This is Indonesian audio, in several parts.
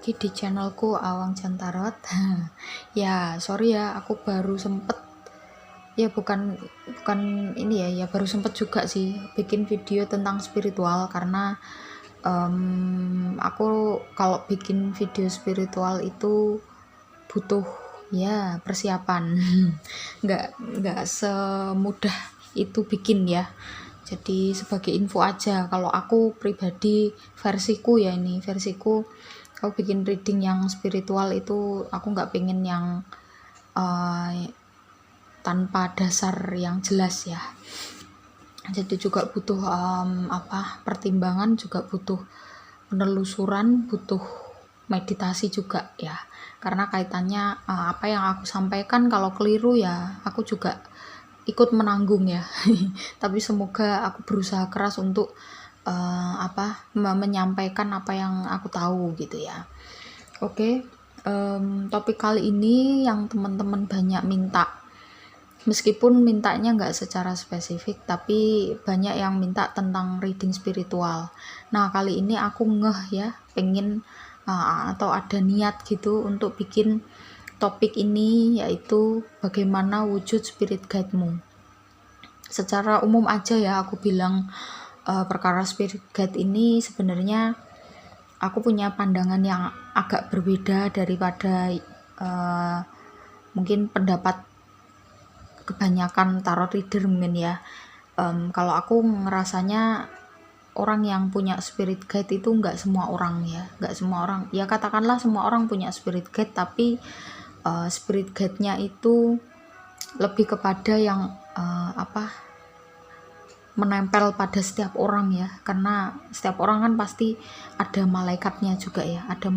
lagi di channelku Awang Jantarot. Ya, sorry ya, aku baru sempet ya bukan ini ya baru sempet juga sih bikin video tentang spiritual karena aku kalau bikin video spiritual itu butuh ya persiapan. nggak semudah itu bikin ya. Jadi sebagai info aja, kalau aku pribadi versiku aku bikin reading yang spiritual itu aku nggak pengen yang tanpa dasar yang jelas ya. Jadi juga butuh pertimbangan, juga butuh penelusuran, butuh meditasi juga ya, karena kaitannya apa yang aku sampaikan kalau keliru ya aku juga ikut menanggung ya. Tapi semoga aku berusaha keras untuk menyampaikan apa yang aku tahu gitu ya. Oke, topik kali ini yang teman-teman banyak minta, meskipun mintanya nggak secara spesifik tapi banyak yang minta tentang reading spiritual. Nah kali ini aku ya pengen atau ada niat gitu untuk bikin topik ini, yaitu bagaimana wujud spirit guide-mu. Secara umum aja ya aku bilang, perkara spirit guide ini sebenarnya aku punya pandangan yang agak berbeda daripada mungkin pendapat kebanyakan tarot reader mungkin ya. Kalau aku ngerasanya orang yang punya spirit guide itu nggak semua orang ya, katakanlah semua orang punya spirit guide, tapi spirit guide-nya itu lebih kepada yang menempel pada setiap orang ya, karena setiap orang kan pasti ada malaikatnya juga ya, ada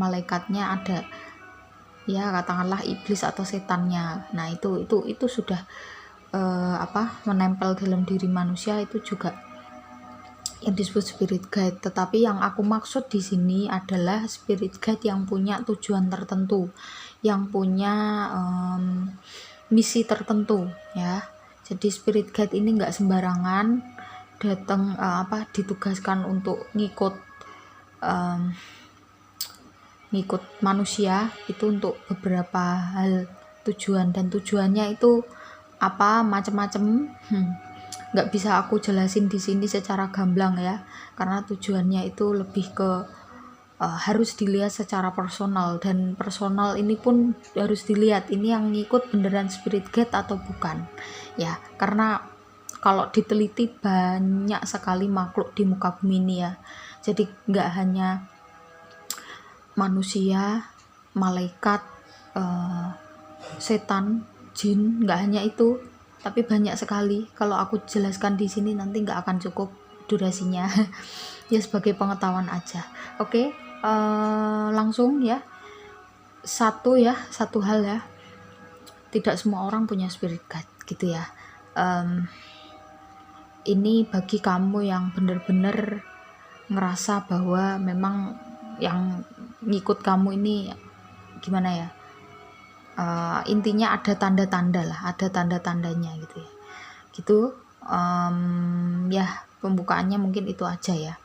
ya katakanlah iblis atau setannya. Nah itu sudah menempel dalam diri manusia, itu juga yang disebut spirit guide. Tetapi yang aku maksud di sini adalah spirit guide yang punya tujuan tertentu, yang punya misi tertentu ya. Jadi spirit guide ini nggak sembarangan datang ditugaskan untuk ngikut manusia itu untuk beberapa hal tujuan, dan tujuannya itu macam-macam. Nggak bisa aku jelasin di sini secara gamblang ya, karena tujuannya itu lebih ke harus dilihat secara personal, dan personal ini pun harus dilihat ini yang ngikut beneran spirit guide atau bukan ya, karena kalau diteliti banyak sekali makhluk di muka bumi ini ya. Jadi nggak hanya manusia, malaikat, setan, jin, nggak hanya itu, tapi banyak sekali. Kalau aku jelaskan di sini nanti nggak akan cukup durasinya. Ya sebagai pengetahuan aja. Oke, langsung ya. Satu hal ya. Tidak semua orang punya spirit guide gitu ya. Ini bagi kamu yang benar-benar ngerasa bahwa memang yang ngikut kamu ini gimana ya, intinya ada tanda-tandanya gitu ya, gitu. Ya pembukaannya mungkin itu aja ya,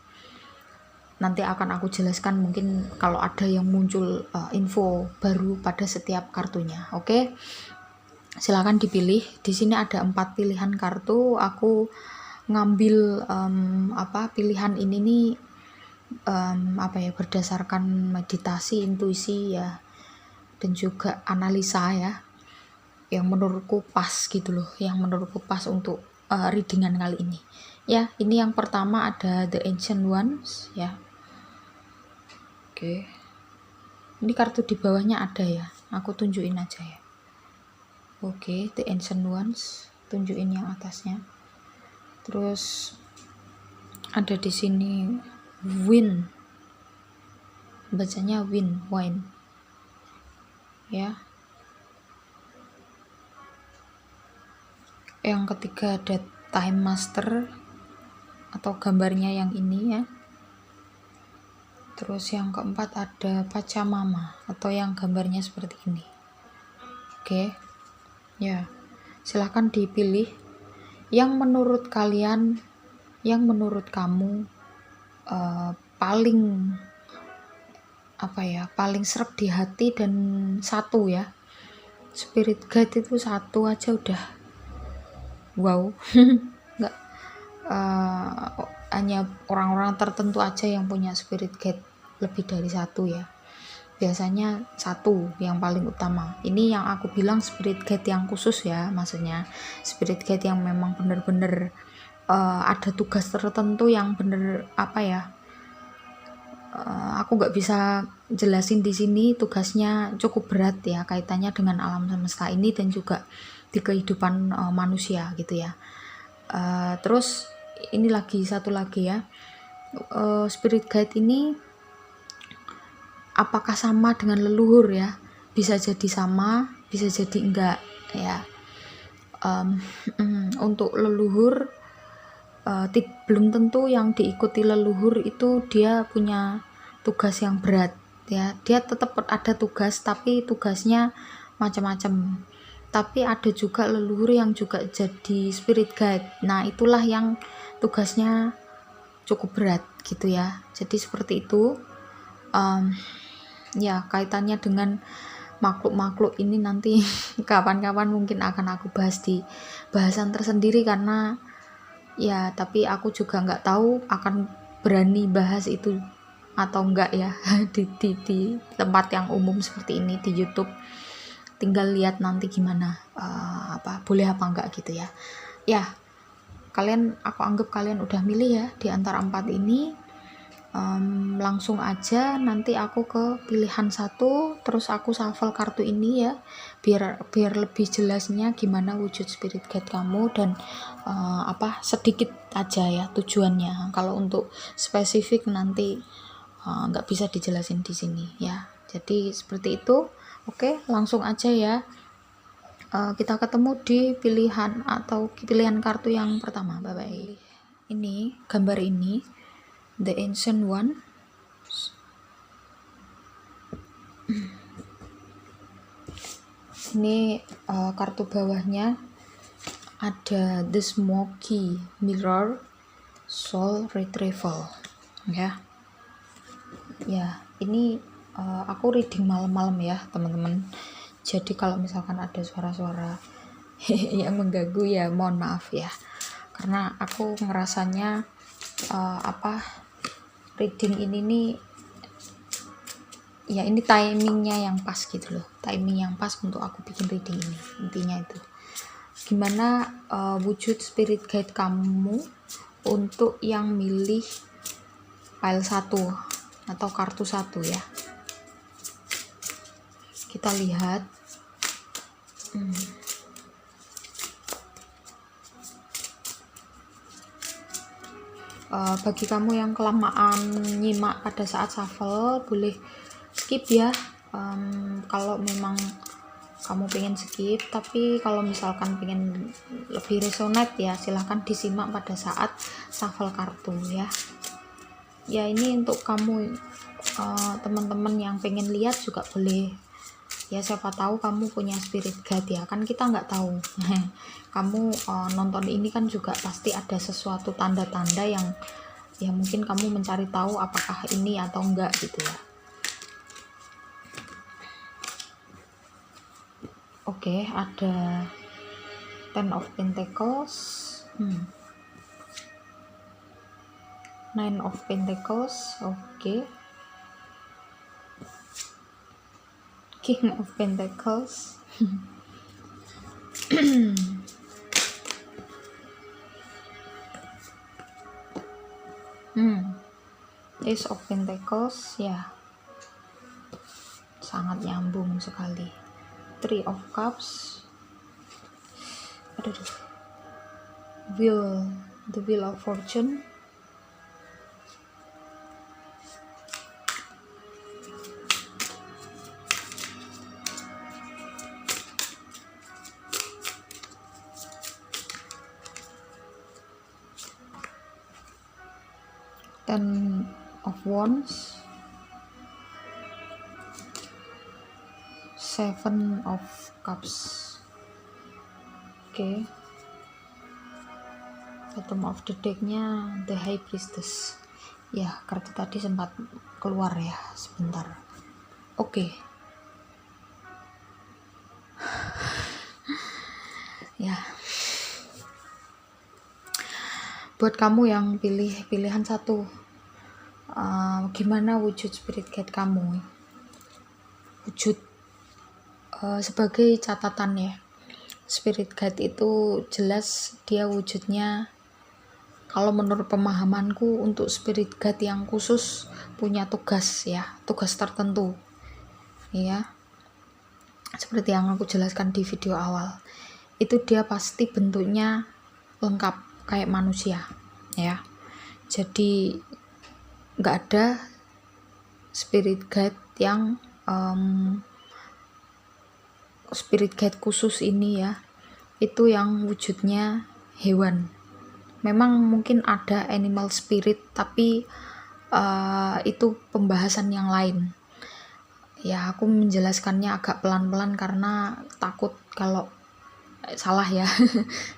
nanti akan aku jelaskan mungkin kalau ada yang muncul info baru pada setiap kartunya. Oke, silakan dipilih. Di sini ada 4 pilihan kartu. Aku ngambil pilihan ini nih berdasarkan meditasi, intuisi ya, dan juga analisa ya, yang menurutku pas gitu loh, yang menurutku pas untuk readingan kali ini ya. Ini yang pertama ada The Ancient Ones ya. Oke, ini kartu di bawahnya ada ya, aku tunjukin aja ya. Oke, The Ancient Ones, tunjukin yang atasnya. Terus ada di sini Wind, bacanya wine ya. Yang ketiga ada Time Master atau gambarnya yang ini ya. Terus yang keempat ada Pachamama atau yang gambarnya seperti ini. Oke ya, silahkan dipilih yang menurut kalian, yang menurut kamu paling apa ya, paling serap di hati dan satu ya. Spirit guide itu satu aja udah wow. Nggak hanya orang-orang tertentu aja yang punya spirit guide lebih dari satu ya. Biasanya satu yang paling utama. Ini yang aku bilang spirit guide yang khusus ya, maksudnya spirit guide yang memang bener-bener ada tugas tertentu yang bener apa ya, aku nggak bisa jelasin di sini. Tugasnya cukup berat ya, kaitannya dengan alam semesta ini dan juga di kehidupan manusia gitu ya. Terus ini lagi satu lagi ya, spirit guide ini apakah sama dengan leluhur ya? Bisa jadi sama, bisa jadi enggak ya. Untuk leluhur belum tentu yang diikuti leluhur itu dia punya tugas yang berat ya. Dia tetap ada tugas, tapi tugasnya macam-macam. Tapi ada juga leluhur yang juga jadi spirit guide. Nah, itulah yang tugasnya cukup berat gitu ya. Jadi seperti itu. Ya, kaitannya dengan makhluk-makhluk ini nanti kapan-kapan mungkin akan aku bahas di bahasan tersendiri, karena ya tapi aku juga nggak tahu akan berani bahas itu atau enggak ya di tempat yang umum seperti ini di YouTube. Tinggal lihat nanti gimana, boleh apa enggak gitu ya. Ya, aku anggap kalian udah milih ya di antara 4 ini. Langsung aja nanti aku ke pilihan satu, terus aku shuffle kartu ini ya, biar lebih jelasnya gimana wujud spirit guide kamu dan sedikit aja ya tujuannya. Kalau untuk spesifik nanti nggak bisa dijelasin di sini ya. Jadi seperti itu. Oke, langsung aja ya. Kita ketemu di pilihan kartu yang pertama. Bye bye. Ini gambar ini, the ancient one. Ini kartu bawahnya ada the smoky mirror, soul retrieval ya. Ya, ini aku reading malam-malam ya teman-teman. Jadi kalau misalkan ada suara-suara yang mengganggu ya mohon maaf ya. Karena aku ngerasanya reading ini nih ya, ini timingnya yang pas gitu loh, timing yang pas untuk aku bikin reading ini. Intinya itu gimana wujud spirit guide kamu untuk yang milih file 1 atau kartu 1 ya. Kita lihat. Bagi kamu yang kelamaan nyimak pada saat shuffle, boleh skip ya. Kalau memang kamu pengen skip, tapi kalau misalkan pengen lebih resonate ya silahkan disimak pada saat shuffle kartu ya. Ya, ini untuk kamu teman-teman yang pengen lihat juga boleh ya, siapa tahu kamu punya spirit guide ya, kan kita nggak tahu. Kamu nonton ini kan juga pasti ada sesuatu tanda-tanda yang ya mungkin kamu mencari tahu apakah ini atau enggak gitu ya. Oke, ada Ten of Pentacles, Nine of Pentacles, oke. King of Pentacles, Ace of Pentacles ya, sangat nyambung sekali. Three of Cups, the Wheel of Fortune, Ten of Wands, Seven of Cups. Oke. Bottom of the decknya the High Priestess. Ya, kartu tadi sempat keluar ya sebentar. Oke. Ya, buat kamu yang pilihan satu, gimana wujud spirit guide kamu? Wujud sebagai catatan ya, spirit guide itu jelas dia wujudnya, kalau menurut pemahamanku, untuk spirit guide yang khusus punya tugas ya, tugas tertentu ya, seperti yang aku jelaskan di video awal. Itu dia pasti bentuknya lengkap kayak manusia ya, jadi nggak ada spirit guide yang spirit guide khusus ini ya, itu yang wujudnya hewan. Memang mungkin ada animal spirit, tapi itu pembahasan yang lain ya. Aku menjelaskannya agak pelan-pelan karena takut kalau salah ya.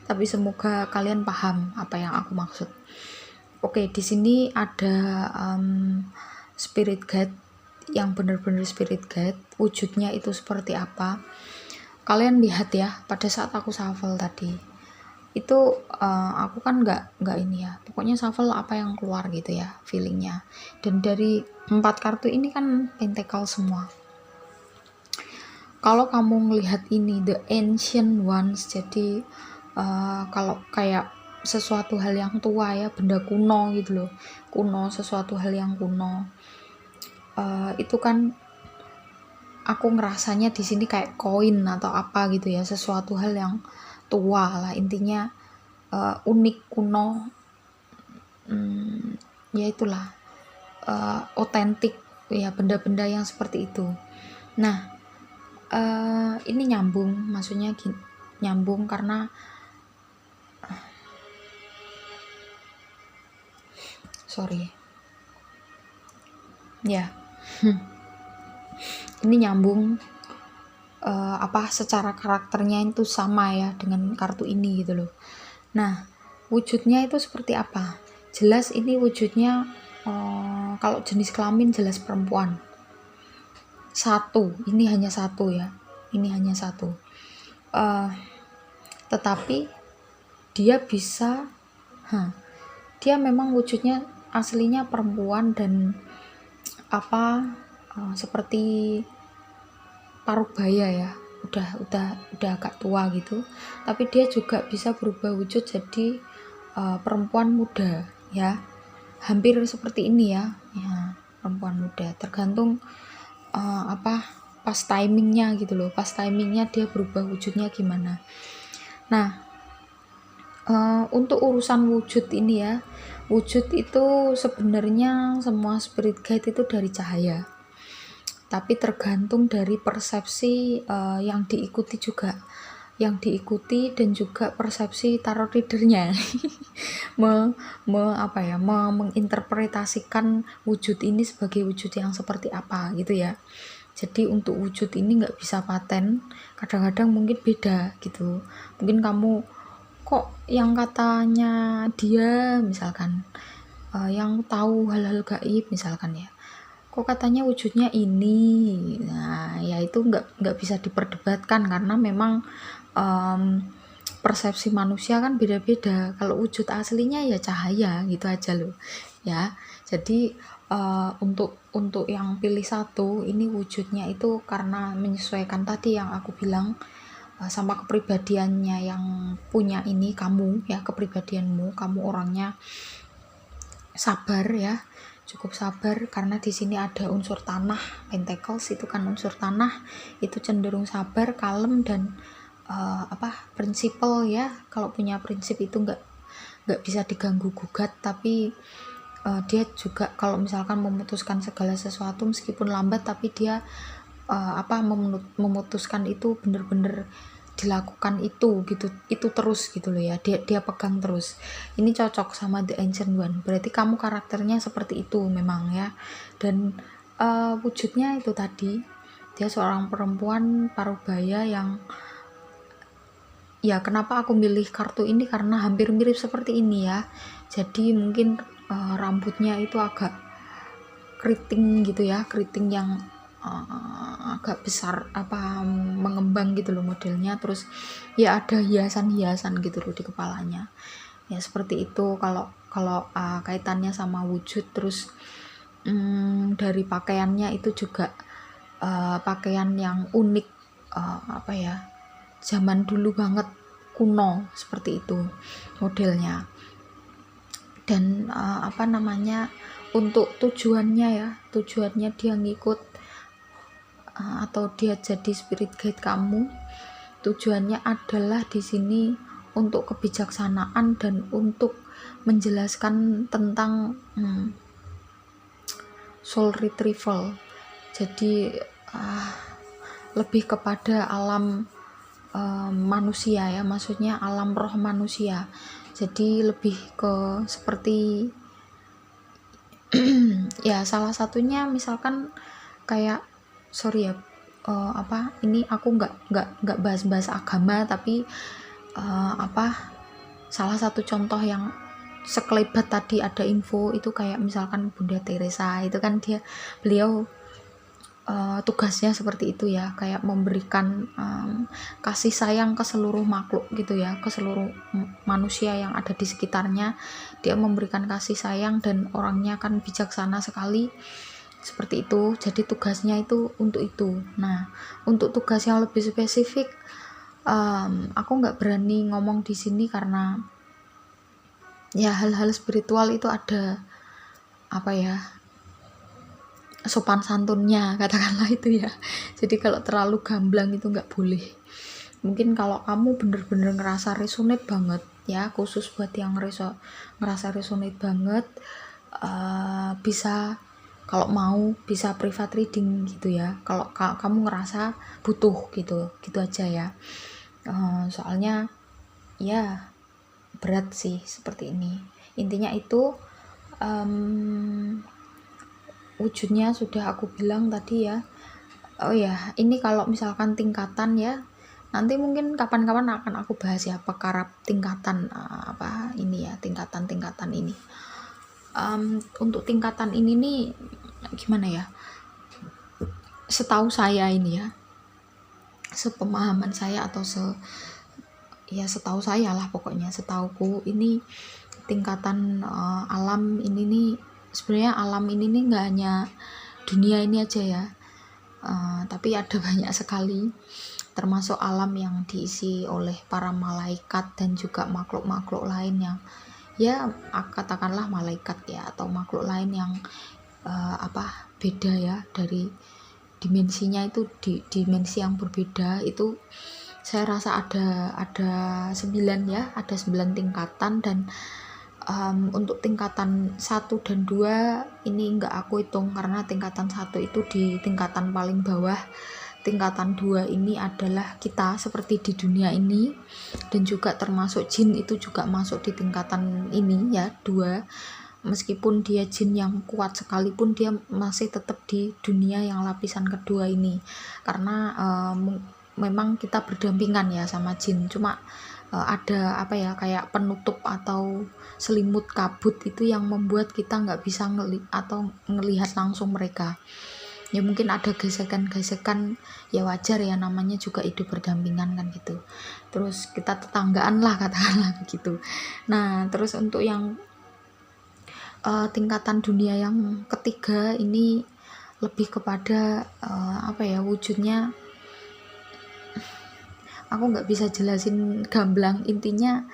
Tapi semoga kalian paham apa yang aku maksud. Oke, di sini ada spirit guide yang benar-benar spirit guide. Wujudnya itu seperti apa? Kalian lihat ya, pada saat aku shuffle tadi itu aku kan nggak ini ya, pokoknya shuffle apa yang keluar gitu ya feelingnya. Dan dari 4 kartu ini kan pentacle semua. Kalau kamu melihat ini the ancient ones, jadi kalau kayak sesuatu hal yang tua ya, benda kuno gitu loh, kuno, sesuatu hal yang kuno, itu kan aku ngerasanya di sini kayak koin atau apa gitu ya, sesuatu hal yang tua lah intinya, unik, kuno, ya itulah, otentik ya, benda-benda yang seperti itu. Nah, ini nyambung, maksudnya nyambung karena sorry ya. Ini nyambung secara karakternya itu sama ya dengan kartu ini gitu loh. Nah, wujudnya itu seperti apa? Jelas ini wujudnya kalau jenis kelamin jelas perempuan. Ini hanya satu ya. Ini hanya satu. Tetapi dia bisa, dia memang wujudnya aslinya perempuan dan seperti parubaya ya, udah agak tua gitu, tapi dia juga bisa berubah wujud jadi perempuan muda ya, hampir seperti ini ya, perempuan muda, tergantung pas timingnya gitu loh, pas timingnya dia berubah wujudnya gimana. Nah, untuk urusan wujud ini ya, wujud itu sebenarnya semua spirit guide itu dari cahaya, tapi tergantung dari persepsi yang diikuti juga, dan juga persepsi tarot readernya menginterpretasikan wujud ini sebagai wujud yang seperti apa gitu ya. Jadi untuk wujud ini nggak bisa paten, kadang-kadang mungkin beda gitu. Mungkin kamu kok yang katanya dia misalkan yang tahu hal-hal gaib misalkan ya, kok katanya wujudnya ini. Nah ya itu nggak bisa diperdebatkan karena memang persepsi manusia kan beda-beda. Kalau wujud aslinya ya cahaya gitu aja loh ya. Jadi untuk yang pilih satu ini wujudnya itu karena menyesuaikan tadi yang aku bilang, sama kepribadiannya yang punya ini kamu ya, kepribadianmu, kamu orangnya sabar ya, cukup sabar karena di sini ada unsur tanah, pentacles itu kan unsur tanah, itu cenderung sabar, kalem dan prinsipal ya. Kalau punya prinsip itu nggak bisa diganggu gugat, tapi dia juga kalau misalkan memutuskan segala sesuatu meskipun lambat, tapi dia memutuskan itu bener-bener dilakukan itu gitu, itu terus gitu loh ya, dia pegang terus. Ini cocok sama The Ancient One, berarti kamu karakternya seperti itu memang ya. Dan wujudnya itu tadi, dia seorang perempuan parubaya yang ya, kenapa aku milih kartu ini karena hampir mirip seperti ini ya. Jadi mungkin rambutnya itu agak keriting gitu ya, keriting yang agak besar mengembang gitu loh modelnya, terus ya ada hiasan-hiasan gitu loh di kepalanya ya, seperti itu kalau kalau kaitannya sama wujud. Terus dari pakaiannya itu juga pakaian yang unik, zaman dulu banget, kuno seperti itu modelnya. Dan untuk tujuannya dia ngikut atau dia jadi spirit guide kamu, tujuannya adalah di sini untuk kebijaksanaan dan untuk menjelaskan tentang soul retrieval. Jadi lebih kepada alam manusia ya, maksudnya alam roh manusia. Jadi lebih ke seperti ya salah satunya misalkan kayak, sorry ya, ini aku nggak bahas agama, tapi salah satu contoh yang sekelebat tadi ada info itu kayak misalkan Bunda Teresa itu kan beliau tugasnya seperti itu ya, kayak memberikan kasih sayang ke seluruh makhluk gitu ya, ke seluruh manusia yang ada di sekitarnya. Dia memberikan kasih sayang dan orangnya kan bijaksana sekali seperti itu. Jadi tugasnya itu untuk itu. Nah, untuk tugas yang lebih spesifik aku nggak berani ngomong di sini karena ya hal-hal spiritual itu ada sopan santunnya katakanlah itu ya. Jadi kalau terlalu gamblang itu nggak boleh. Mungkin kalau kamu bener-bener ngerasa resonate banget ya, khusus buat yang ngerasa resonate banget, bisa kalau mau bisa private reading gitu ya, kalau kamu ngerasa butuh gitu aja ya. Soalnya ya berat sih seperti ini. Intinya itu wujudnya sudah aku bilang tadi ya. Oh ya, ini kalau misalkan tingkatan ya, nanti mungkin kapan-kapan akan aku bahas ya perkara tingkatan tingkatan ini. Untuk tingkatan ini nih gimana ya? Setahu saya ini ya, sepemahaman saya atau setahu saya lah, pokoknya setauku ini tingkatan alam ini nih, sebenarnya alam ini nih nggak hanya dunia ini aja ya, tapi ada banyak sekali, termasuk alam yang diisi oleh para malaikat dan juga makhluk-makhluk lain yang ya katakanlah malaikat ya, atau makhluk lain yang beda ya, dari dimensinya itu di dimensi yang berbeda. Itu saya rasa ada 9 ya, ada 9 tingkatan. Dan untuk tingkatan 1 dan 2 ini enggak aku hitung, karena tingkatan 1 itu di tingkatan paling bawah, tingkatan 2 ini adalah kita seperti di dunia ini, dan juga termasuk jin itu juga masuk di tingkatan ini ya, 2. Meskipun dia jin yang kuat sekalipun, dia masih tetap di dunia yang lapisan kedua ini, karena memang kita berdampingan ya sama jin. Cuma ada kayak penutup atau selimut kabut itu yang membuat kita nggak bisa ngelihat langsung mereka. Ya mungkin ada gesekan-gesekan, ya wajar ya, namanya juga hidup berdampingan kan gitu. Terus kita tetanggaan lah katakanlah begitu. Nah, terus untuk yang tingkatan dunia yang ketiga ini lebih kepada wujudnya aku nggak bisa jelasin gamblang. Intinya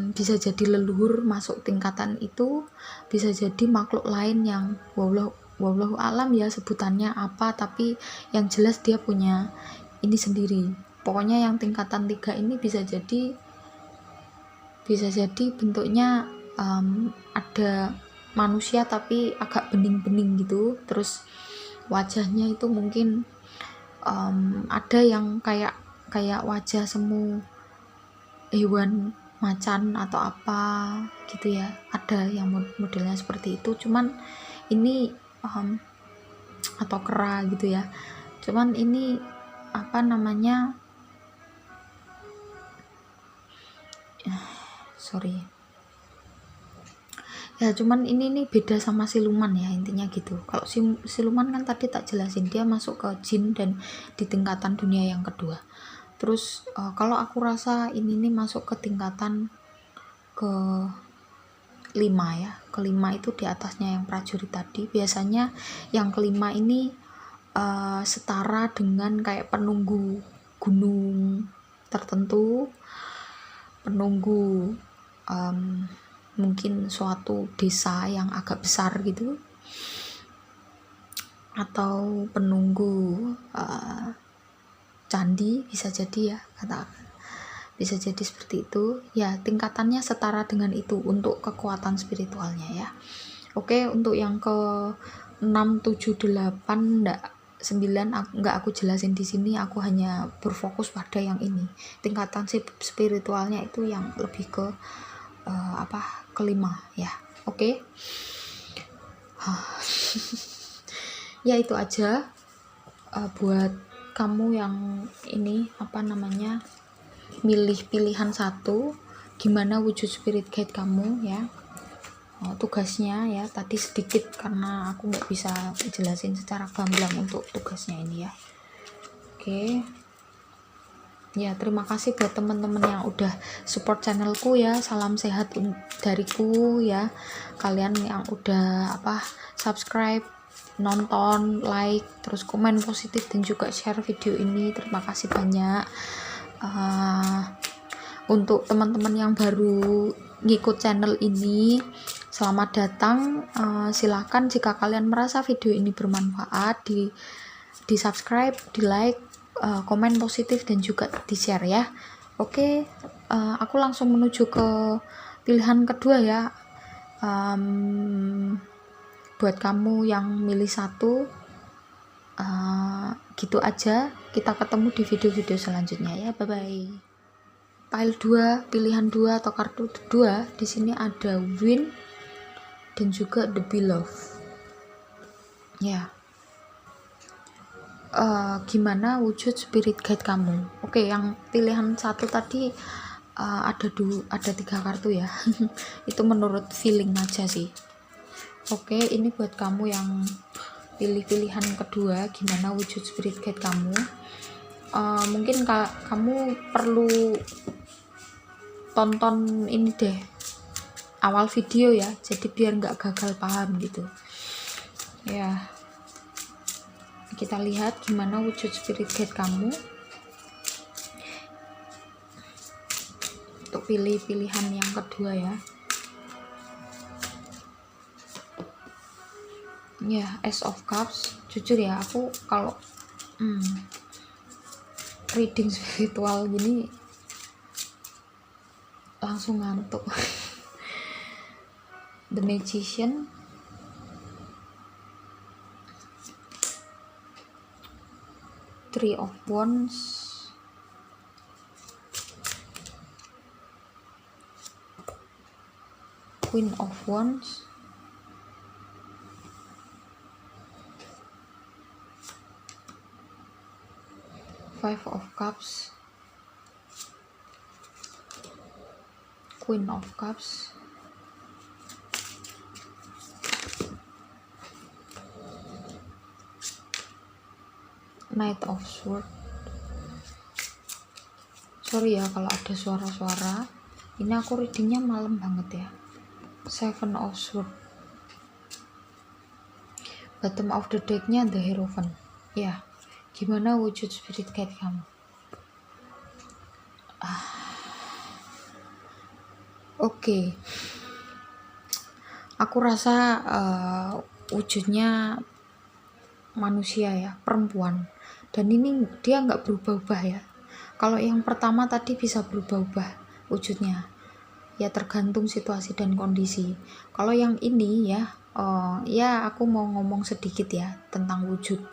bisa jadi leluhur masuk tingkatan itu, bisa jadi makhluk lain yang wallahu alam ya sebutannya apa, tapi yang jelas dia punya ini sendiri. Pokoknya yang tingkatan 3 ini bisa jadi bentuknya ada manusia tapi agak bening-bening gitu, terus wajahnya itu mungkin ada yang kayak wajah semu hewan macan atau apa gitu ya, ada yang modelnya seperti itu. Cuman ini atau kera gitu ya, cuman ini Ya cuman ini nih beda sama siluman ya, intinya gitu. Kalau siluman kan tadi tak jelasin, dia masuk ke jin dan di tingkatan dunia yang kedua. Terus kalau aku rasa ini nih masuk ke tingkatan ke 5 ya. Kelima itu di atasnya yang prajurit tadi. Biasanya yang kelima ini setara dengan kayak penunggu gunung tertentu, penunggu mungkin suatu desa yang agak besar gitu, atau penunggu candi, bisa jadi ya, bisa jadi seperti itu ya. Tingkatannya setara dengan itu untuk kekuatan spiritualnya ya. Oke, untuk yang ke 6, 7, 8 enggak aku jelasin di sini, aku hanya berfokus pada yang ini. Tingkatan spiritualnya itu yang lebih ke kelima ya. Oke. Ya itu aja buat kamu yang ini milih pilihan satu, gimana wujud spirit guide kamu ya. Tugasnya ya tadi sedikit karena aku nggak bisa jelasin secara gamblang untuk tugasnya ini ya. Oke. Ya, terima kasih buat teman-teman yang udah support channelku ya. Salam sehat dariku ya. Kalian yang udah subscribe, nonton, like, terus komen positif dan juga share video ini. Terima kasih banyak. Untuk teman-teman yang baru ngikut channel ini, selamat datang. Silahkan jika kalian merasa video ini bermanfaat, di subscribe, di like, komen positif dan juga di share ya. Oke, aku langsung menuju ke pilihan kedua ya. Buat kamu yang milih satu, gitu aja. Kita ketemu di video-video selanjutnya ya. Bye bye. File 2, pilihan 2 atau kartu 2, di sini ada Win dan juga The Beloved ya. Gimana wujud spirit guide kamu? Oke, yang pilihan satu tadi ada 3 kartu ya. Itu menurut feeling aja sih. Oke, ini buat kamu yang pilih pilihan kedua, gimana wujud spirit guide kamu. Mungkin kamu perlu tonton ini deh awal video ya, jadi biar nggak gagal paham gitu ya. Kita lihat gimana wujud spirit guide kamu untuk pilih pilihan yang kedua ya. Ya, Ace of Cups. Jujur ya, aku kalau reading spiritual gini langsung ngantuk. The Magician, Three of Wands, Queen of Wands, Five of Cups, Queen of Cups, Knight of Swords. Sorry ya kalau ada suara-suara, ini aku readingnya malam banget ya. Seven of Swords. Bottom of the decknya The Hierophant ya. Gimana wujud spirit guide kamu? Oke. Aku rasa wujudnya manusia ya, perempuan, dan ini dia nggak berubah-ubah ya. Kalau yang pertama tadi bisa berubah-ubah wujudnya ya, tergantung situasi dan kondisi. Kalau yang ini ya, ya aku mau ngomong sedikit ya tentang wujud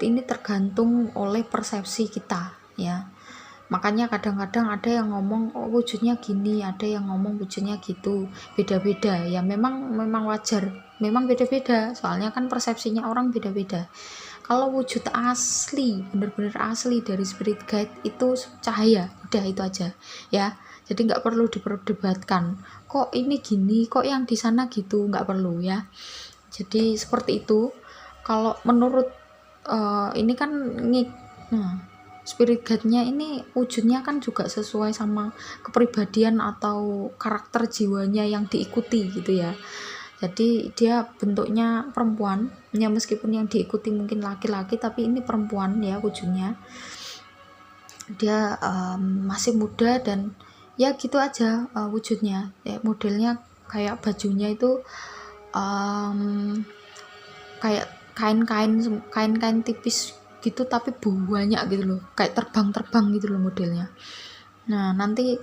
ini tergantung oleh persepsi kita ya. Makanya kadang-kadang ada yang ngomong wujudnya gini, ada yang ngomong wujudnya gitu, beda-beda ya. Memang wajar, memang beda-beda, soalnya kan persepsinya orang beda-beda. Kalau wujud asli, bener-bener asli dari spirit guide itu cahaya, udah itu aja ya. Jadi nggak perlu diperdebatkan, kok ini gini, kok yang di sana gitu, nggak perlu ya. Jadi seperti itu. Kalau menurut ini kan nah, spirit guide-nya ini wujudnya kan juga sesuai sama kepribadian atau karakter jiwanya yang diikuti gitu ya. Jadi dia bentuknya perempuan ya, meskipun yang diikuti mungkin laki-laki, tapi ini perempuan ya wujudnya. Dia masih muda dan ya gitu aja wujudnya ya, modelnya kayak bajunya itu kayak kain-kain tipis gitu tapi banyak gitu loh, kayak terbang-terbang gitu loh modelnya. Nah nanti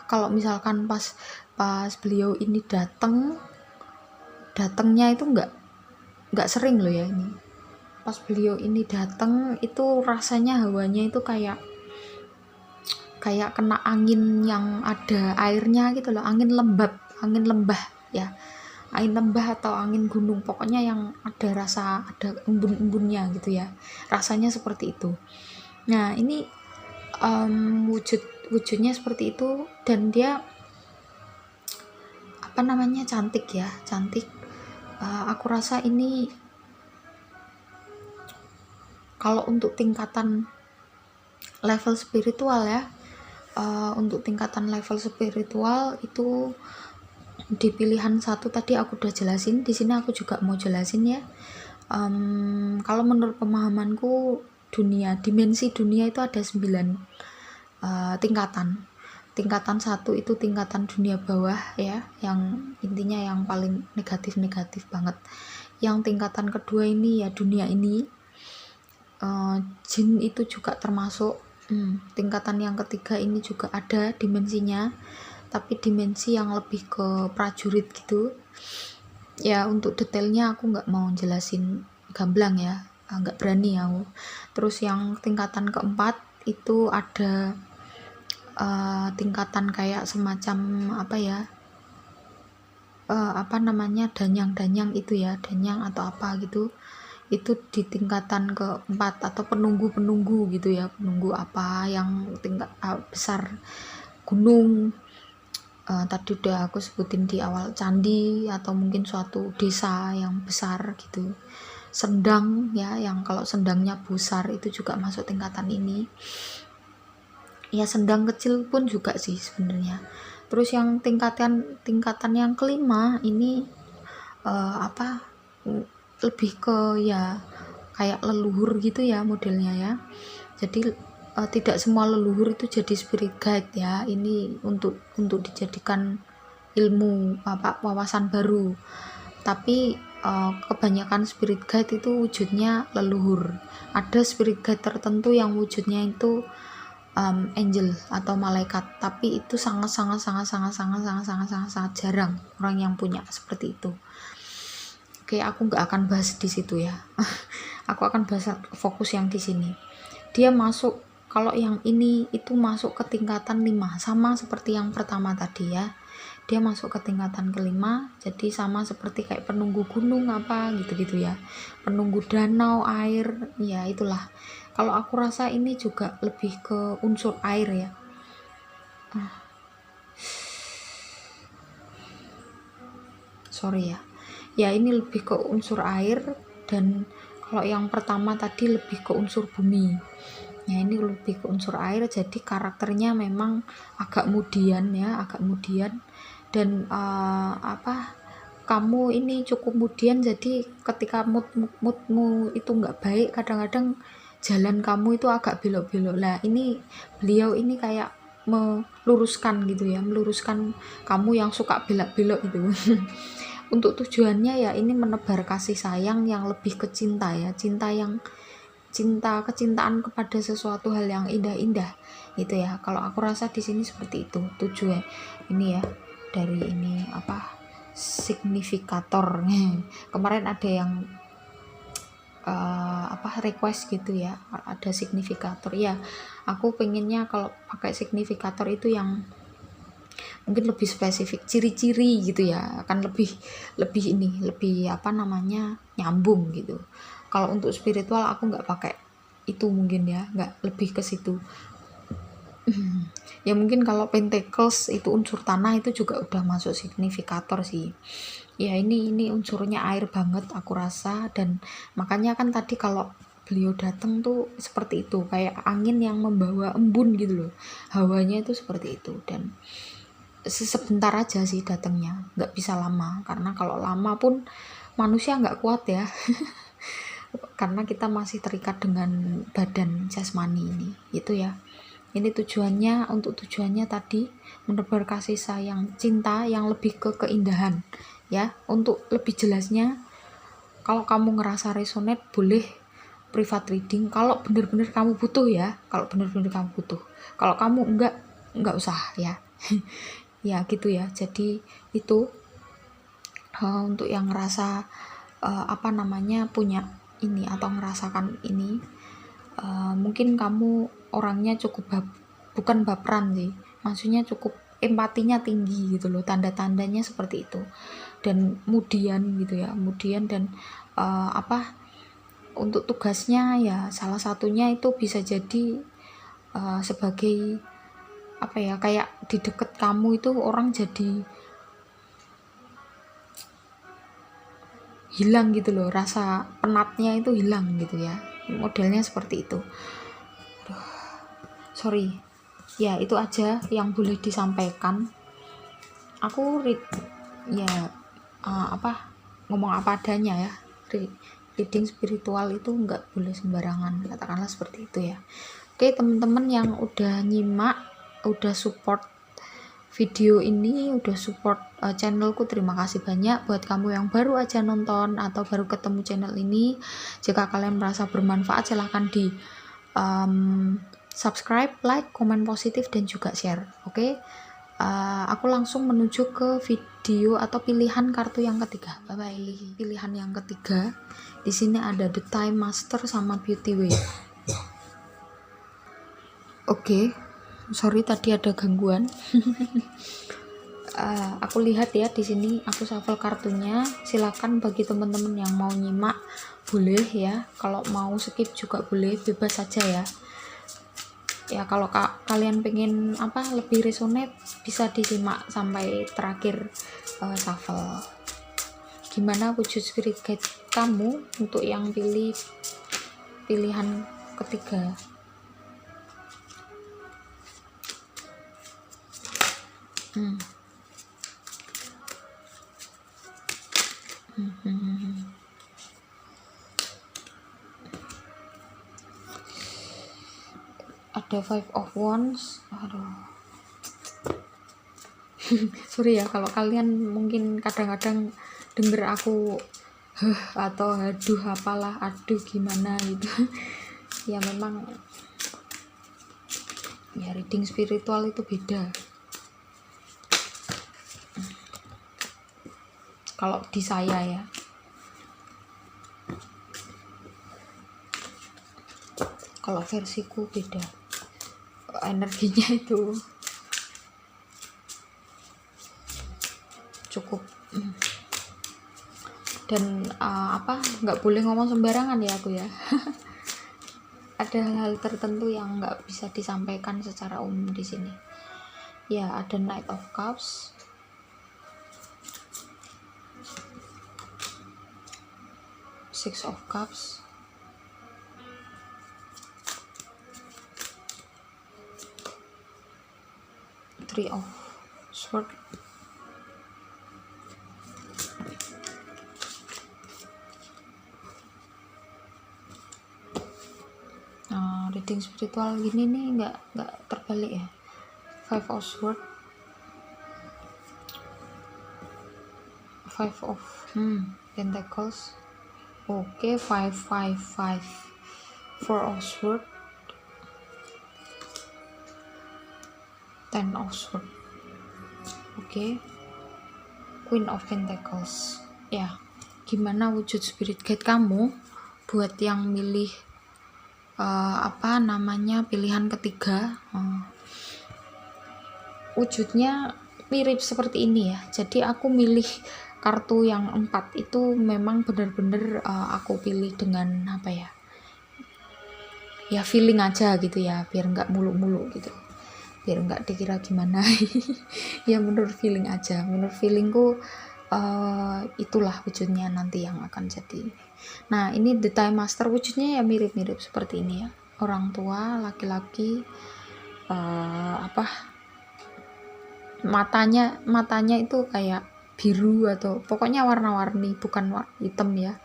kalau misalkan pas beliau ini datangnya itu nggak sering loh ya ini. Pas beliau ini datang itu rasanya hawanya itu kayak kena angin yang ada airnya gitu loh, angin lembah ya, angin lembah atau angin gunung, pokoknya yang ada embun-embunnya gitu ya, rasanya seperti itu. Nah ini wujudnya seperti itu, dan dia cantik ya, cantik. Aku rasa ini kalau untuk tingkatan level spiritual ya, untuk tingkatan level spiritual itu di pilihan 1 tadi aku udah jelasin, di sini aku juga mau jelasin ya. Kalau menurut pemahamanku, dimensi dunia itu ada 9 tingkatan. Tingkatan 1 itu tingkatan dunia bawah ya, yang intinya yang paling negatif banget. Yang tingkatan kedua ini ya dunia ini, jin itu juga termasuk. Tingkatan yang ketiga ini juga ada dimensinya, tapi dimensi yang lebih ke prajurit gitu ya. Untuk detailnya aku nggak mau jelasin gamblang ya, nggak berani aku. Terus yang tingkatan keempat itu ada tingkatan kayak semacam danyang itu ya, danyang atau apa gitu. Itu di tingkatan keempat, atau penunggu gitu ya, penunggu apa yang tingkat besar gunung. Tadi udah aku sebutin di awal, candi atau mungkin suatu desa yang besar gitu. Sendang ya, yang kalau sendangnya besar itu juga masuk tingkatan ini ya. Sendang kecil pun juga sih sebenarnya. Terus yang tingkatan yang kelima ini lebih ke ya kayak leluhur gitu ya modelnya ya. Jadi tidak semua leluhur itu jadi spirit guide ya. Ini untuk dijadikan ilmu wawasan baru. Tapi kebanyakan spirit guide itu wujudnya leluhur. Ada spirit guide tertentu yang wujudnya itu angel atau malaikat, tapi itu sangat jarang orang yang punya seperti itu. Oke, aku nggak akan bahas di situ ya. Aku akan bahas fokus yang di sini. Dia masuk, kalau yang ini itu masuk ke tingkatan 5, sama seperti yang pertama tadi ya. Dia masuk ke tingkatan kelima, jadi sama seperti kayak penunggu gunung apa gitu-gitu ya. Penunggu danau, air, ya itulah. Kalau aku rasa ini juga lebih ke unsur air ya. Sorry ya. Ya ini lebih ke unsur air, dan kalau yang pertama tadi lebih ke unsur bumi. Ya ini lebih ke unsur air, jadi karakternya memang agak mudian ya, dan kamu ini cukup mudian, jadi ketika moodmu itu nggak baik, kadang-kadang jalan kamu itu agak belok-belok. Lah ini beliau ini kayak meluruskan gitu ya, meluruskan kamu yang suka belok-belok itu. Untuk tujuannya ya ini menebar kasih sayang yang lebih ke cinta ya, kecintaan kepada sesuatu hal yang indah-indah gitu ya. Kalau aku rasa di sini seperti itu tujuan ini ya, dari ini signifikator. Kemarin ada yang request gitu ya, ada signifikator ya. Aku pengennya kalau pakai signifikator itu yang mungkin lebih spesifik, ciri-ciri gitu ya, akan lebih nyambung gitu. Kalau untuk spiritual aku nggak pakai itu, mungkin ya, nggak lebih ke situ. Ya mungkin kalau Pentacles itu unsur tanah, itu juga udah masuk signifikator sih. Ya ini unsurnya air banget aku rasa, dan makanya kan tadi kalau beliau datang tuh seperti itu, kayak angin yang membawa embun gitu loh, hawanya itu seperti itu. Dan sebentar aja sih datangnya, nggak bisa lama, karena kalau lama pun manusia nggak kuat ya. Karena kita masih terikat dengan badan jasmani ini, itu ya. Ini tujuannya, untuk tujuannya tadi menebar kasih sayang, cinta yang lebih ke keindahan ya. Untuk lebih jelasnya, kalau kamu ngerasa resonate, boleh private reading kalau bener-bener kamu butuh ya. Kalau bener-bener kamu butuh, kalau kamu enggak usah ya. Ya gitu ya. Jadi itu untuk yang ngerasa punya ini atau ngerasakan ini, mungkin kamu orangnya cukup bukan baperan sih, maksudnya cukup empatinya tinggi gitu loh, tanda-tandanya seperti itu. Dan kemudian gitu ya, kemudian dan untuk tugasnya ya salah satunya itu bisa jadi sebagai kayak di deket kamu itu orang jadi hilang gitu loh, rasa penatnya itu hilang gitu ya, modelnya seperti itu. Sorry ya, itu aja yang boleh disampaikan. Aku ngomong apa adanya ya. Reading spiritual itu nggak boleh sembarangan, katakanlah seperti itu ya. Oke teman-teman yang udah nyimak, udah support video ini, udah support channelku, terima kasih banyak. Buat kamu yang baru aja nonton atau baru ketemu channel ini, jika kalian merasa bermanfaat, silahkan di subscribe, like, komen positif, dan juga share. Oke? Aku langsung menuju ke video atau pilihan kartu yang ketiga. Bye bye. Pilihan yang ketiga, di sini ada The Time Master sama Beauty Way. Oke. Sorry tadi ada gangguan. Aku lihat ya di sini, aku shuffle kartunya. Silakan bagi teman-teman yang mau nyimak boleh ya. Kalau mau skip juga boleh, bebas saja ya. Ya kalau kalian pengen lebih resonate, bisa disimak sampai terakhir shuffle. Gimana wujud spirit guide kamu untuk yang pilih pilihan ketiga? Ada 5 of Wands. Aduh. Sorry ya kalau kalian mungkin kadang-kadang denger aku atau aduh apalah, aduh gimana gitu. Ya memang ya, reading spiritual itu beda. Kalau di saya ya, kalau versiku beda, energinya itu cukup. Dan nggak boleh ngomong sembarangan ya aku ya. Ada hal-hal tertentu yang nggak bisa disampaikan secara umum di sini. Ya ada Knight of Cups, Six of Cups, Three of Swords, reading spiritual gini nih nggak terbalik ya. Five of Swords, Five of Pentacles. Oke, 5, 4 of Swords, 10 of Swords. Oke, Queen of Pentacles. Ya, gimana wujud spirit guide kamu buat yang milih pilihan ketiga? Wujudnya mirip seperti ini ya. Jadi aku milih kartu yang 4 itu memang benar-benar aku pilih dengan apa ya feeling aja gitu ya, biar nggak muluk-muluk gitu, biar nggak dikira gimana. Ya menurut feeling aja, menurut feelingku itulah wujudnya nanti yang akan jadi. Nah ini The Time Master wujudnya ya mirip-mirip seperti ini ya, orang tua laki-laki, matanya itu kayak biru atau pokoknya warna-warni, bukan hitam ya,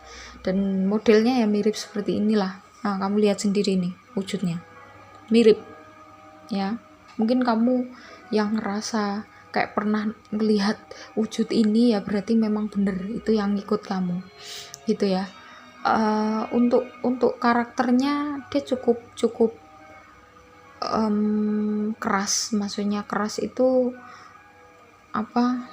dan modelnya ya mirip seperti inilah. Nah kamu lihat sendiri nih wujudnya mirip ya, mungkin kamu yang ngerasa kayak pernah melihat wujud ini ya berarti memang bener itu yang ngikut kamu gitu ya. Untuk karakternya dia cukup keras, maksudnya keras itu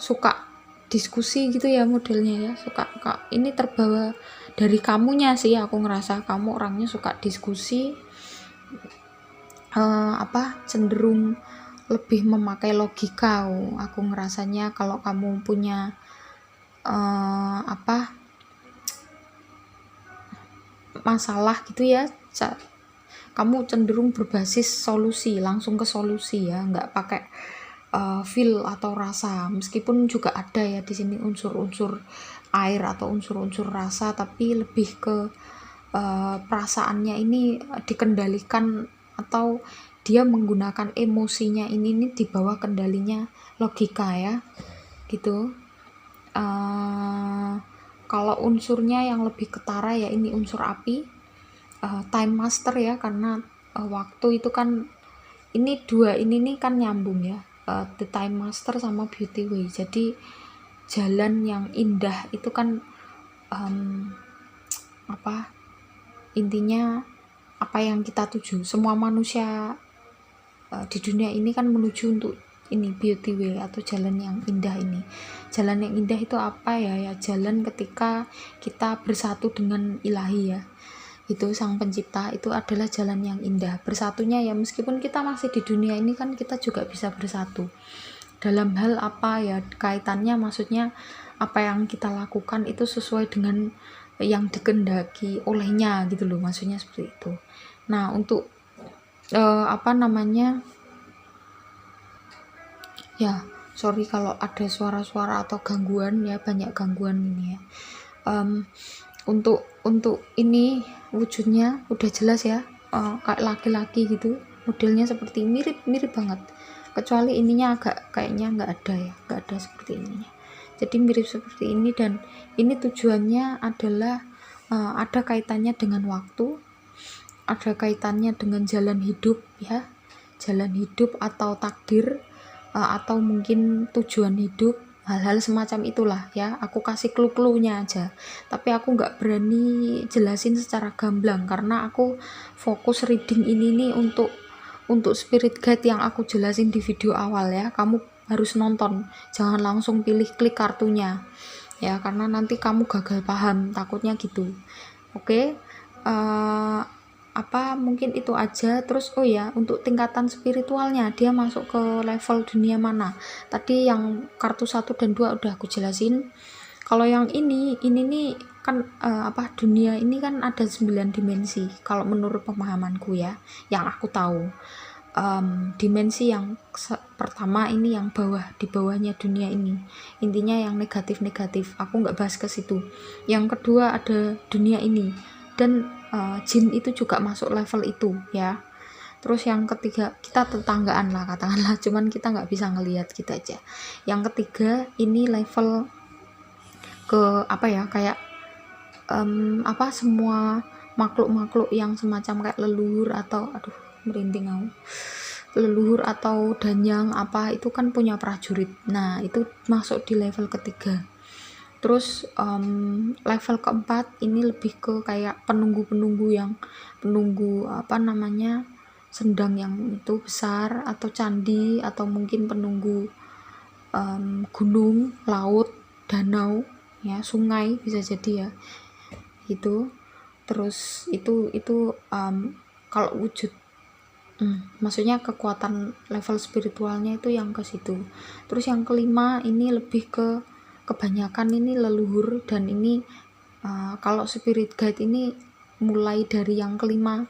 suka diskusi gitu ya modelnya ya, suka ini terbawa dari kamunya sih, aku ngerasa kamu orangnya suka diskusi, cenderung lebih memakai logika. Aku ngerasanya kalau kamu punya masalah gitu ya, kamu cenderung berbasis solusi, langsung ke solusi ya, nggak pakai feel atau rasa, meskipun juga ada ya di sini unsur-unsur air atau unsur-unsur rasa, tapi lebih ke perasaannya ini dikendalikan atau dia menggunakan emosinya ini di bawah kendalinya logika ya gitu. Kalau unsurnya yang lebih ketara ya ini unsur api, time master ya, karena waktu itu kan ini dua ini nih kan nyambung ya, the time master sama beauty way, jadi jalan yang indah itu kan intinya apa yang kita tuju, semua manusia di dunia ini kan menuju untuk ini beauty way atau jalan yang indah ini. Jalan yang indah itu apa ya jalan ketika kita bersatu dengan ilahi ya, itu sang pencipta, itu adalah jalan yang indah. Bersatunya ya meskipun kita masih di dunia ini kan kita juga bisa bersatu dalam hal apa ya kaitannya, maksudnya apa yang kita lakukan itu sesuai dengan yang dikehendaki olehnya gitu loh, maksudnya seperti itu. Nah untuk ya sorry kalau ada suara-suara atau gangguan ya, banyak gangguan ini ya. Untuk ini wujudnya udah jelas ya, kayak laki-laki gitu, modelnya seperti mirip banget, kecuali ininya agak kayaknya nggak ada seperti ininya, jadi mirip seperti ini. Dan ini tujuannya adalah ada kaitannya dengan waktu, ada kaitannya dengan jalan hidup ya, jalan hidup atau takdir, atau mungkin tujuan hidup, hal-hal semacam itulah ya. Aku kasih clue-cluenya aja, tapi aku nggak berani jelasin secara gamblang karena aku fokus reading ini nih untuk spirit guide yang aku jelasin di video awal ya. Kamu harus nonton, jangan langsung pilih klik kartunya ya, karena nanti kamu gagal paham, takutnya gitu. Oke, mungkin itu aja. Terus untuk tingkatan spiritualnya dia masuk ke level dunia mana, tadi yang kartu 1 dan 2 udah aku jelasin. Kalau yang ini nih kan dunia ini kan ada 9 dimensi kalau menurut pemahamanku ya, yang aku tahu. Dimensi yang pertama ini yang di bawahnya dunia ini, intinya yang negatif, aku nggak bahas ke situ. Yang kedua ada dunia ini, dan jin itu juga masuk level itu ya. Terus yang ketiga kita tetanggaan lah katakanlah, cuman kita nggak bisa ngelihat kita aja. Yang ketiga ini level ke kayak semua makhluk yang semacam kayak leluhur atau merinding aku, leluhur atau danyang itu kan punya prajurit. Nah itu masuk di level ketiga. Terus level keempat ini lebih ke kayak penunggu yang sendang yang itu besar, atau candi, atau mungkin penunggu gunung, laut, danau ya, sungai bisa jadi ya itu. Terus itu kalau wujud maksudnya kekuatan level spiritualnya itu yang ke situ. Terus yang kelima ini lebih ke kebanyakan ini leluhur, dan ini kalau spirit guide ini mulai dari yang kelima,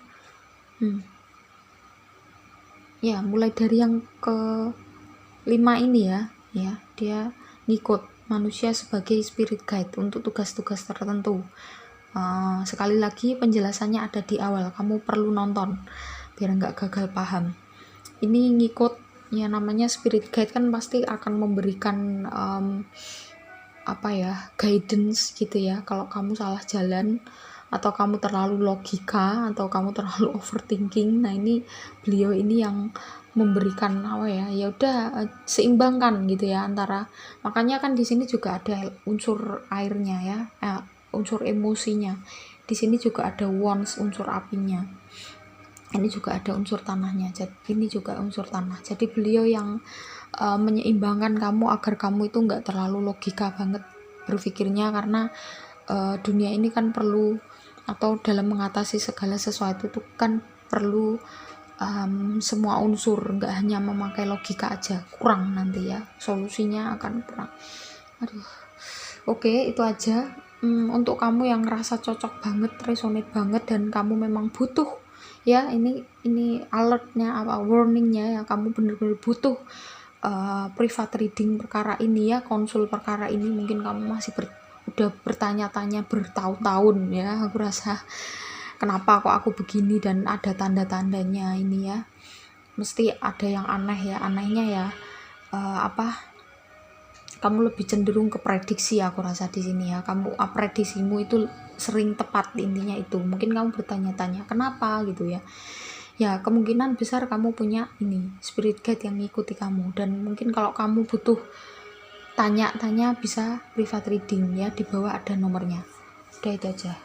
ya mulai dari yang kelima ini ya dia ngikut manusia sebagai spirit guide untuk tugas-tugas tertentu. Sekali lagi penjelasannya ada di awal, kamu perlu nonton biar nggak gagal paham. Ini ngikut, ya namanya spirit guide kan pasti akan memberikan guidance gitu ya. Kalau kamu salah jalan atau kamu terlalu logika atau kamu terlalu overthinking, nah ini beliau ini yang memberikan ya udah seimbangkan gitu ya antara, makanya kan di sini juga ada unsur airnya ya, unsur emosinya. Di sini juga ada wands, unsur apinya. Ini juga ada unsur tanahnya. Jadi ini juga unsur tanah. Jadi beliau yang menyeimbangkan kamu agar kamu itu nggak terlalu logika banget berpikirnya, karena dunia ini kan perlu, atau dalam mengatasi segala sesuatu itu kan perlu semua unsur, nggak hanya memakai logika aja, kurang nanti ya, solusinya akan kurang. Oke, itu aja. Untuk kamu yang ngerasa cocok banget, resonate banget, dan kamu memang butuh ya, ini alertnya, warningnya ya, kamu bener-bener butuh private reading perkara ini ya, konsul perkara ini. Mungkin kamu masih udah bertanya-tanya bertahun-tahun ya, aku rasa kenapa kok aku begini, dan ada tanda-tandanya ini ya, mesti ada yang aneh ya. Anehnya ya kamu lebih cenderung ke prediksi, aku rasa di sini ya, kamu prediksimu itu sering tepat, intinya itu. Mungkin kamu bertanya-tanya kenapa gitu ya, kemungkinan besar kamu punya ini spirit guide yang ngikuti kamu. Dan mungkin kalau kamu butuh tanya-tanya bisa private reading ya, di bawah ada nomornya. Udah, itu aja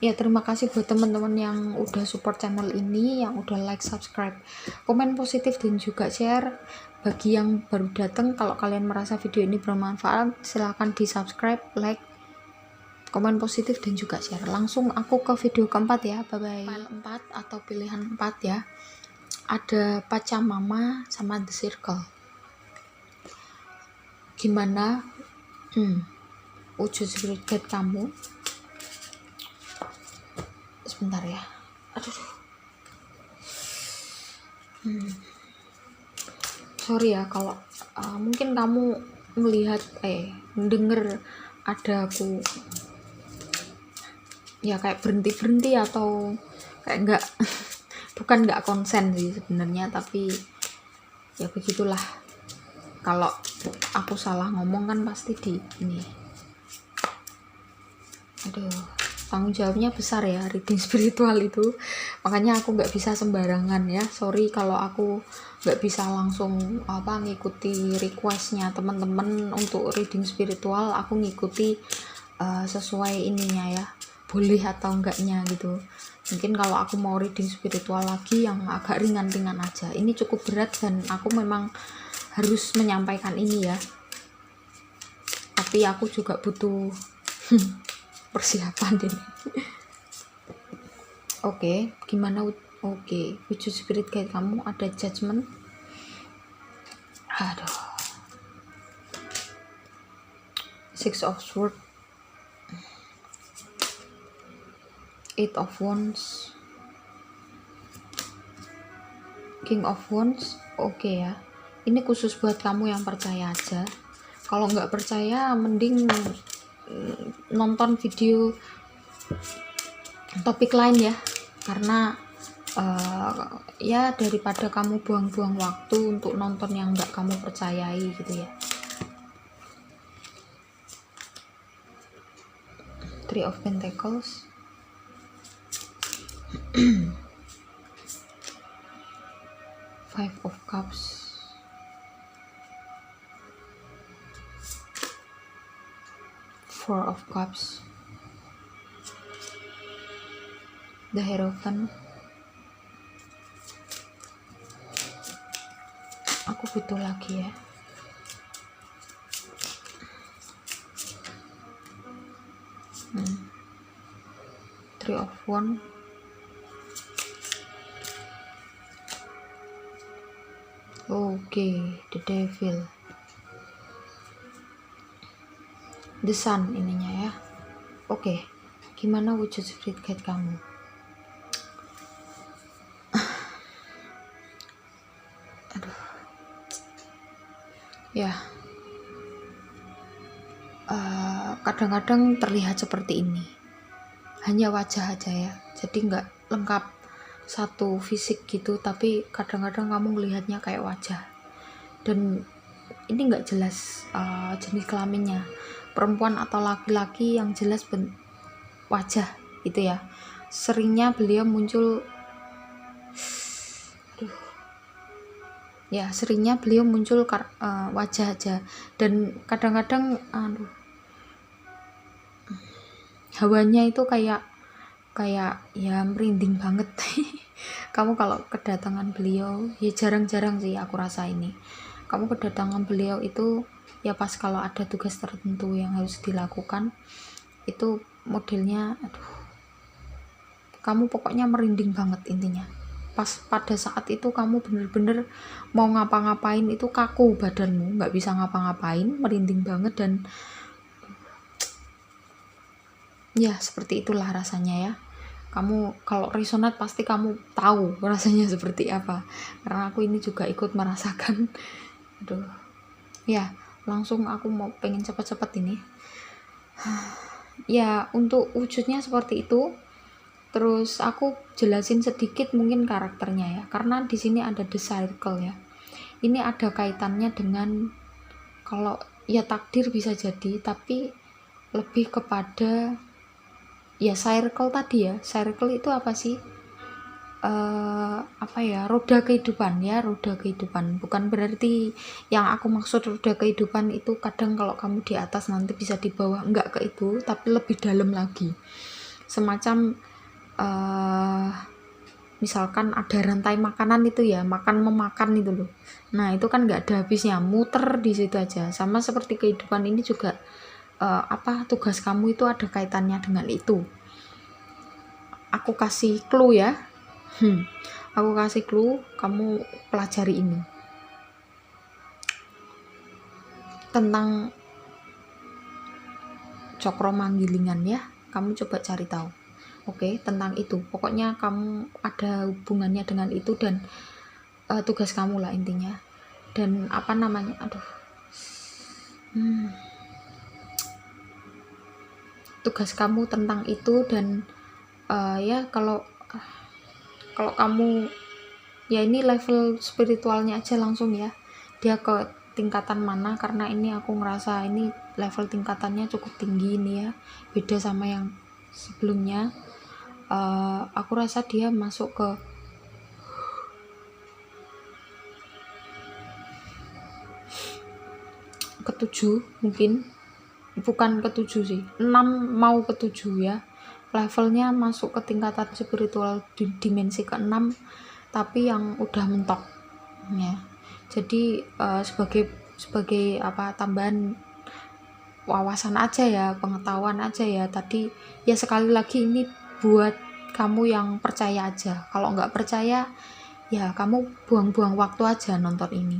ya. Terima kasih buat teman-teman yang udah support channel ini, yang udah like, subscribe, komen positif, dan juga share. Bagi yang baru datang, kalau kalian merasa video ini bermanfaat, silahkan di subscribe, like, komen positif, dan juga share. Langsung aku ke video keempat ya. Bye bye. File 4 atau pilihan 4 ya, ada Pachamama sama The Circle. Gimana wujud spirit guide kamu? Sebentar ya, sorry ya kalau mungkin kamu melihat mendengar ada aku ya kayak berhenti atau kayak enggak bukan enggak konsen sih sebenarnya, tapi ya begitulah, kalau aku salah ngomong kan pasti di ini. Tanggung jawabnya besar ya reading spiritual itu, makanya aku nggak bisa sembarangan ya. Sorry kalau aku nggak bisa langsung ngikuti requestnya teman-teman untuk reading spiritual. Aku ngikuti sesuai ininya ya, boleh atau enggaknya gitu. Mungkin kalau aku mau reading spiritual lagi yang agak ringan-ringan aja, ini cukup berat dan aku memang harus menyampaikan ini ya, tapi aku juga butuh persiapan ini. Oke, gimana? Wujud spirit guide kamu ada Judgment. Six of Swords, Eight of Wands, King of Wands. Oke ya, ini khusus buat kamu yang percaya aja. Kalau nggak percaya mending nonton video topik lain ya, karena ya daripada kamu buang-buang waktu untuk nonton yang nggak kamu percayai gitu ya. Three of Pentacles, Five of Cups, Four of Cups, The Hierophant. Aku butuh lagi ya. Three of Wands, The Devil, The Sun ininya ya. Oke, gimana wujud spirit guide kamu? Aduh. Ya. Kadang-kadang terlihat seperti ini. Hanya wajah aja ya. Jadi nggak lengkap satu fisik gitu, tapi kadang-kadang kamu melihatnya kayak wajah. Dan ini nggak jelas jenis kelaminnya, perempuan atau laki-laki, yang jelas wajah gitu ya. Seringnya beliau muncul wajah aja, dan kadang-kadang hawanya itu kayak ya merinding banget. Kamu kalau kedatangan beliau, ya jarang-jarang sih aku rasa ini, kamu kedatangan beliau itu ya pas kalau ada tugas tertentu yang harus dilakukan, itu modelnya kamu pokoknya merinding banget intinya. Pas pada saat itu kamu bener-bener mau ngapa-ngapain itu kaku badanmu, nggak bisa ngapa-ngapain, merinding banget, dan ya seperti itulah rasanya ya. Kamu kalau resonate pasti kamu tahu rasanya seperti apa, karena aku ini juga ikut merasakan. Ya langsung aku mau pengen cepet-cepet ini. Ya untuk wujudnya seperti itu. Terus aku jelasin sedikit mungkin karakternya ya, karena di sini ada the circle ya. Ini ada kaitannya dengan, kalau ya takdir bisa jadi, tapi lebih kepada ya circle tadi ya. Circle itu apa sih? Roda kehidupan ya, roda kehidupan. Bukan berarti yang aku maksud roda kehidupan itu kadang kalau kamu di atas nanti bisa di bawah, enggak ke itu, tapi lebih dalam lagi. Semacam misalkan ada rantai makanan itu ya, memakan itu loh. Nah itu kan nggak ada habisnya, muter di situ aja. Sama seperti kehidupan ini juga, tugas kamu itu ada kaitannya dengan itu. Aku kasih clue ya. Aku kasih clue, kamu pelajari ini tentang cokro manggilingan ya. Kamu coba cari tahu. Oke, tentang itu. Pokoknya kamu ada hubungannya dengan itu, dan tugas kamu lah intinya. Dan tugas kamu tentang itu, dan ya kalau kamu ya ini level spiritualnya aja langsung ya. Dia ke tingkatan mana, karena ini aku ngerasa ini level tingkatannya cukup tinggi ini ya. Beda sama yang sebelumnya. Aku rasa dia masuk ke ke-7 mungkin, bukan ke-7 sih, 6 mau ke-7 ya. Levelnya masuk ke tingkatan spiritual di dimensi ke-6, tapi yang udah mentok ya. Jadi sebagai tambahan wawasan aja ya, pengetahuan aja ya tadi ya. Sekali lagi ini buat kamu yang percaya aja. Kalau nggak percaya ya kamu buang-buang waktu aja nonton ini.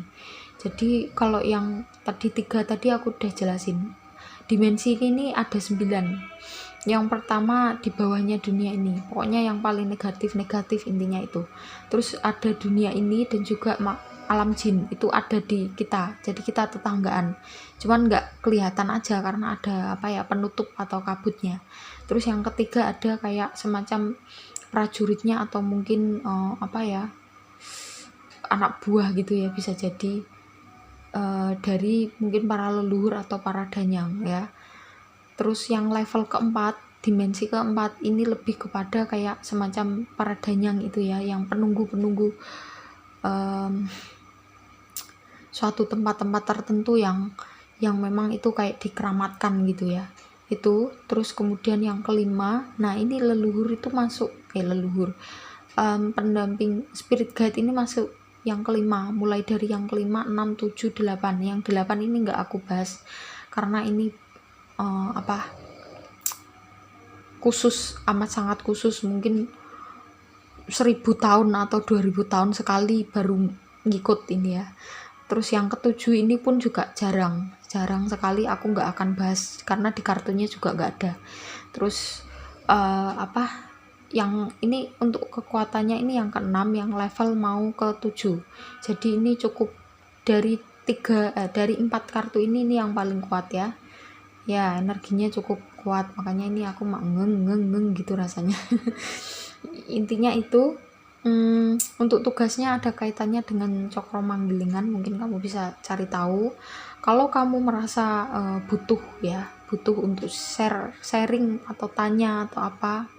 Jadi kalau yang tadi 3 tadi aku udah jelasin. Dimensi ini ada 9. Yang pertama di bawahnya dunia ini, pokoknya yang paling negatif intinya itu. Terus ada dunia ini dan juga alam jin, itu ada di kita. Jadi kita tetanggaan, cuman nggak kelihatan aja karena ada penutup atau kabutnya. Terus yang ketiga ada kayak semacam prajuritnya, atau mungkin anak buah gitu ya, bisa jadi dari mungkin para leluhur atau para danyang ya. Terus yang level keempat, dimensi keempat ini lebih kepada kayak semacam para danyang itu ya, yang penunggu suatu tempat-tempat tertentu yang memang itu kayak dikeramatkan gitu ya. Itu terus kemudian yang kelima, nah ini leluhur itu masuk, pendamping spirit guide ini masuk yang kelima, mulai dari yang kelima, 6, 7, 8. Yang 8 ini nggak aku bahas karena ini khusus, amat sangat khusus, mungkin 1000 tahun atau 2000 tahun sekali baru ngikut ini ya. Terus yang ke-7 ini pun juga jarang jarang sekali aku nggak akan bahas karena di kartunya juga nggak ada. Terus yang ini untuk kekuatannya ini yang ke-6, yang level mau ke-7. Jadi ini cukup dari 4 kartu ini yang paling kuat ya. Ya, energinya cukup kuat, makanya ini aku mak ngeng gitu rasanya. Intinya itu untuk tugasnya ada kaitannya dengan cokro manggilingan, mungkin kamu bisa cari tahu. Kalau kamu merasa butuh untuk sharing atau tanya atau apa,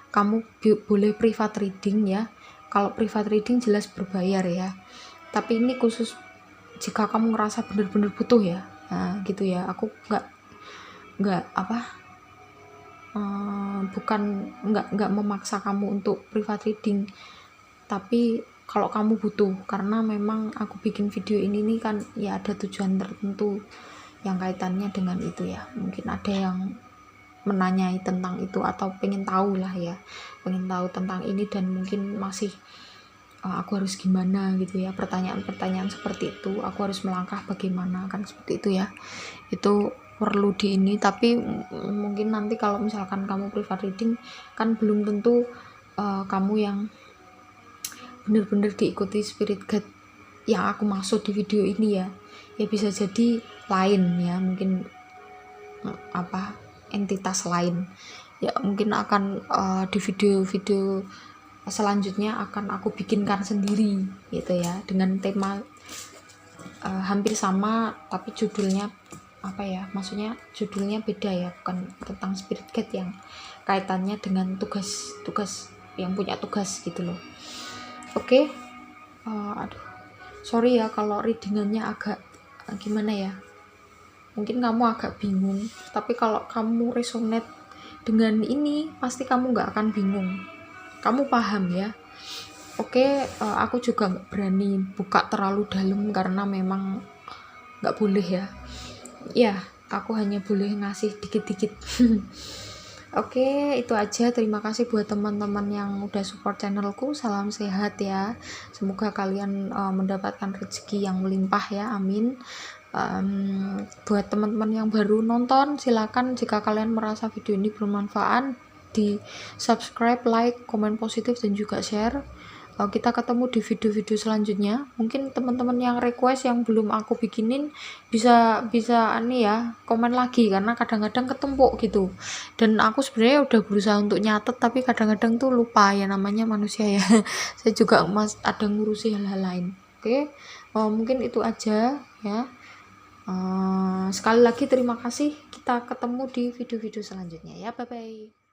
kamu boleh private reading ya. Kalau private reading jelas berbayar ya, tapi ini khusus jika kamu ngerasa bener-bener butuh ya. Nah gitu ya, aku nggak memaksa kamu untuk private reading, tapi kalau kamu butuh, karena memang aku bikin video ini nih kan ya ada tujuan tertentu yang kaitannya dengan itu ya. Mungkin ada yang menanyai tentang itu atau pengen tahu tentang ini, dan mungkin masih aku harus gimana gitu ya, pertanyaan-pertanyaan seperti itu, aku harus melangkah bagaimana, kan seperti itu ya. Itu perlu di ini, tapi mungkin nanti kalau misalkan kamu private reading kan belum tentu kamu yang bener-bener diikuti spirit guide yang aku maksud di video ini ya bisa jadi lain ya, mungkin entitas lain ya, mungkin akan di video-video selanjutnya akan aku bikinkan sendiri gitu ya, dengan tema hampir sama tapi judulnya maksudnya judulnya beda ya, bukan tentang spirit guide yang kaitannya dengan tugas yang punya tugas gitu loh. Oke. Sorry ya kalau readingannya agak gimana ya, mungkin kamu agak bingung, tapi kalau kamu resonate dengan ini pasti kamu nggak akan bingung, kamu paham ya. Oke, aku juga nggak berani buka terlalu dalam karena memang nggak boleh ya, aku hanya boleh ngasih dikit-dikit. Oke, itu aja. Terima kasih buat teman-teman yang udah support channelku. Salam sehat ya. Semoga kalian mendapatkan rezeki yang melimpah ya. Amin. Buat teman-teman yang baru nonton, silakan jika kalian merasa video ini bermanfaat, di subscribe, like, komen positif, dan juga share. Kita ketemu di video-video selanjutnya. Mungkin teman-teman yang request yang belum aku bikinin bisa komen lagi, karena kadang-kadang ketumpuk gitu, dan aku sebenarnya udah berusaha untuk nyatet tapi kadang-kadang tuh lupa ya, namanya manusia ya. Saya juga ada ngurusi hal-hal lain. Oke, mungkin itu aja ya. Sekali lagi terima kasih, kita ketemu di video-video selanjutnya ya, bye bye.